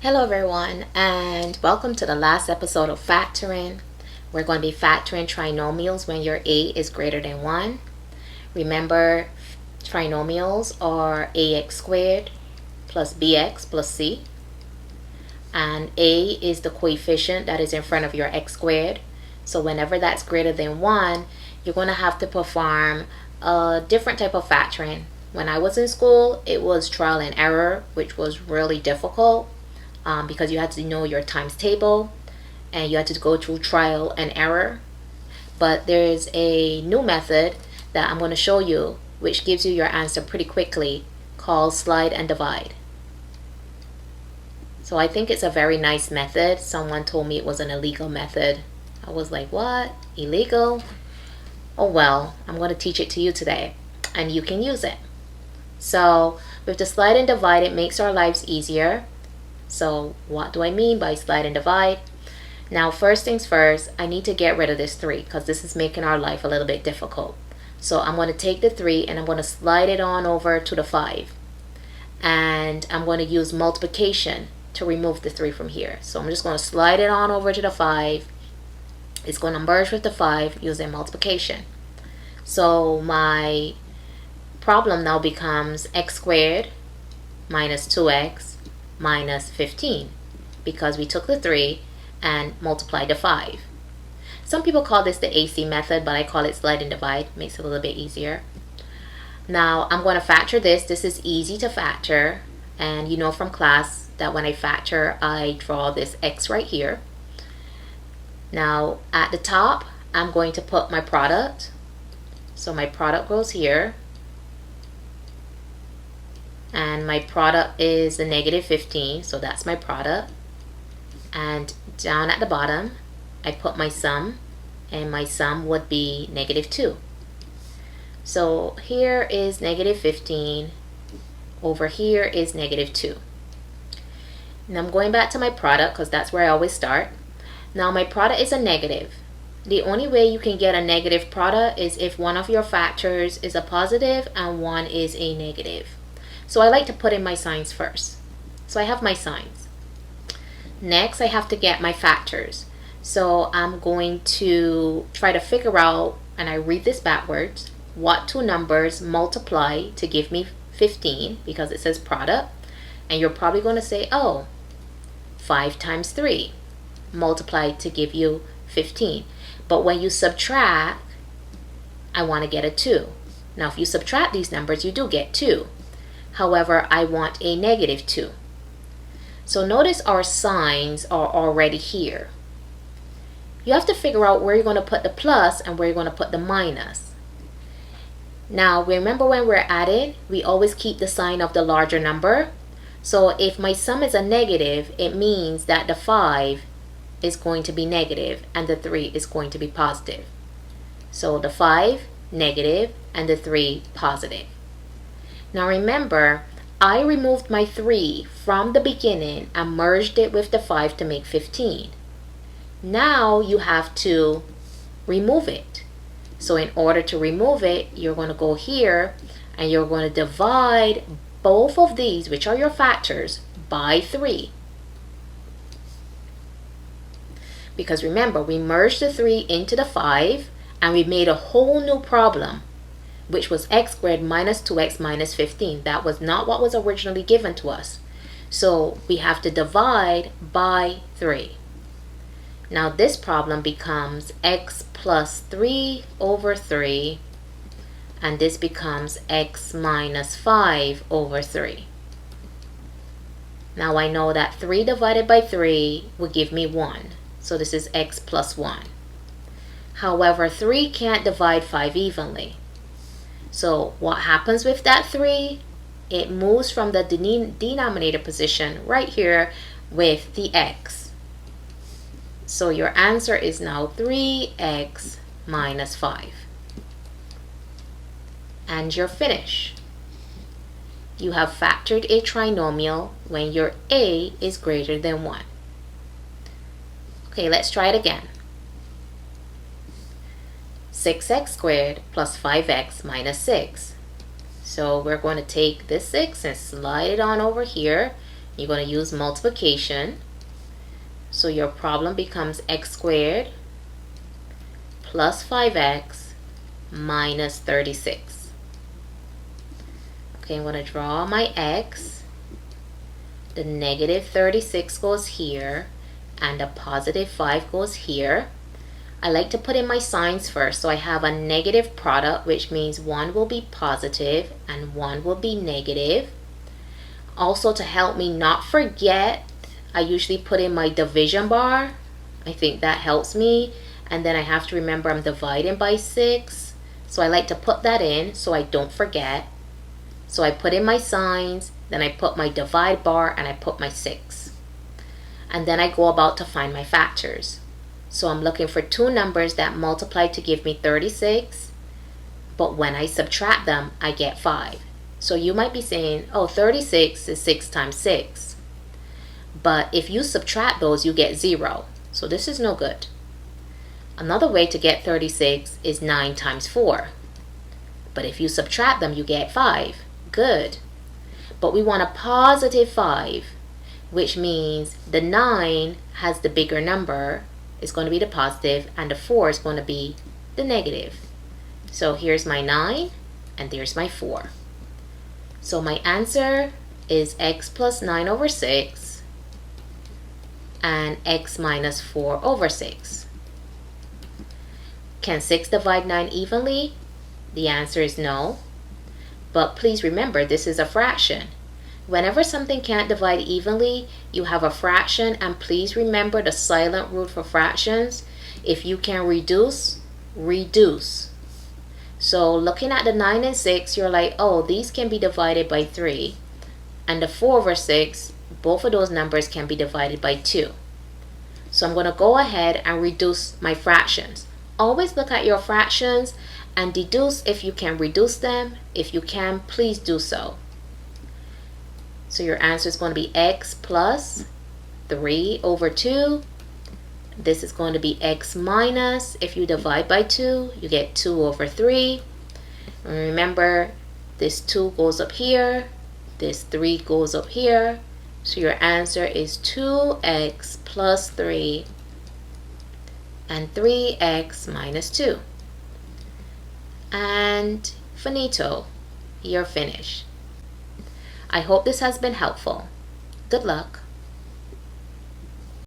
Hello everyone, and welcome to the last episode of factoring. We're going to be factoring trinomials when your a is greater than 1. Remember, trinomials are ax squared plus bx plus c, and a is the coefficient that is in front of your x squared. So whenever that's greater than 1, you're going to have to perform a different type of factoring. When I was in school, it was trial and error, which was really difficult. Because you had to know your times table and you had to go through trial and error. But there's a new method that I'm going to show you which gives you your answer pretty quickly, called slide and divide. So I think it's a very nice method. Someone told me it was an illegal method. I was like, what? Illegal? Oh well, I'm going to teach it to you today and you can use it. So with the slide and divide, it makes our lives easier. So what do I mean by slide and divide? Now, first things first, I need to get rid of this 3 because this is making our life a little bit difficult. So I'm going to take the 3 and I'm going to slide it on over to the 5. And I'm going to use multiplication to remove the 3 from here. So I'm just going to slide it on over to the 5. It's going to merge with the 5 using multiplication. So my problem now becomes x squared minus 2x minus 15 because we took the 3 and multiplied the 5. Some people call this the AC method, but I call it slide and divide. Makes it a little bit easier. Now I'm going to factor this. This is easy to factor, and you know from class that when I factor I draw this x right here. Now at the top I'm going to put my product. So my product goes here. And my product is the negative 15, so that's my product. And down at the bottom, I put my sum, and my sum would be negative 2. So here is negative 15, over here is negative 2. And I'm going back to my product because that's where I always start. Now my product is a negative. The only way you can get a negative product is if one of your factors is a positive and one is a negative. So I like to put in my signs first. So I have my signs. Next, I have to get my factors. So I'm going to try to figure out, and I read this backwards, what 2 numbers multiply to give me 15, because it says product. And you're probably going to say, oh, 5 times 3 multiplied to give you 15. But when you subtract, I want to get a 2. Now, if you subtract these numbers, you do get 2. However, I want a negative 2. So notice our signs are already here. You have to figure out where you're going to put the plus and where you're going to put the minus. Now, remember when we're adding, we always keep the sign of the larger number. So if my sum is a negative, it means that the 5 is going to be negative and the 3 is going to be positive. So the 5 negative and the 3 positive. Now remember, I removed my 3 from the beginning and merged it with the 5 to make 15. Now you have to remove it. So in order to remove it, you're going to go here and you're going to divide both of these, which are your factors, by 3. Because remember, we merged the 3 into the 5 and we made a whole new problem, which was x squared minus 2x minus 15. That was not what was originally given to us. So we have to divide by 3. Now this problem becomes x plus 3 over 3, and this becomes x minus 5 over 3. Now I know that 3 divided by 3 will give me 1. So this is x plus 1. However, 3 can't divide 5 evenly. So what happens with that 3? It moves from the denominator position right here with the x. So your answer is now 3x minus 5. And you're finished. You have factored a trinomial when your a is greater than 1. Okay, let's try it again. 6x squared plus 5x minus 6. So we're going to take this 6 and slide it on over here you're going to use multiplication. So your problem becomes x squared plus 5x minus 36. Okay, I'm going to draw my x. The negative 36 goes here, and the positive 5 goes here. I like to put in my signs first. So I have a negative product, which means one will be positive and one will be negative. Also, to help me not forget, I usually put in my division bar. I think that helps me. And then I have to remember I'm dividing by 6. So I like to put that in so I don't forget. So I put in my signs, then I put my divide bar, and I put my 6. And then I go about to find my factors. So I'm looking for two numbers that multiply to give me 36. But when I subtract them, I get 5. So you might be saying, oh, 36 is 6 times 6. But if you subtract those, you get 0. So this is no good. Another way to get 36 is 9 times 4. But if you subtract them, you get 5. Good. But we want a positive 5, which means the 9 has the bigger number, is going to be the positive, and the 4 is going to be the negative. So here's my 9, and there's my 4. So my answer is x plus 9 over 6 and x minus 4 over 6. Can 6 divide 9 evenly? The answer is no. But please remember, this is a fraction. Whenever something can't divide evenly, you have a fraction, and please remember the silent rule for fractions. If you can reduce, reduce. So looking at the 9 and 6, you're like, oh, these can be divided by 3. And the 4 over 6, both of those numbers can be divided by 2. So I'm going to go ahead and reduce my fractions. Always look at your fractions and deduce if you can reduce them. If you can, please do so. So your answer is going to be x plus 3 over 2. This is going to be x minus, if you divide by 2, you get 2 over 3. And remember, this 2 goes up here, this 3 goes up here. So your answer is 2x plus 3 and 3x minus 2. And finito, you're finished. I hope this has been helpful. Good luck.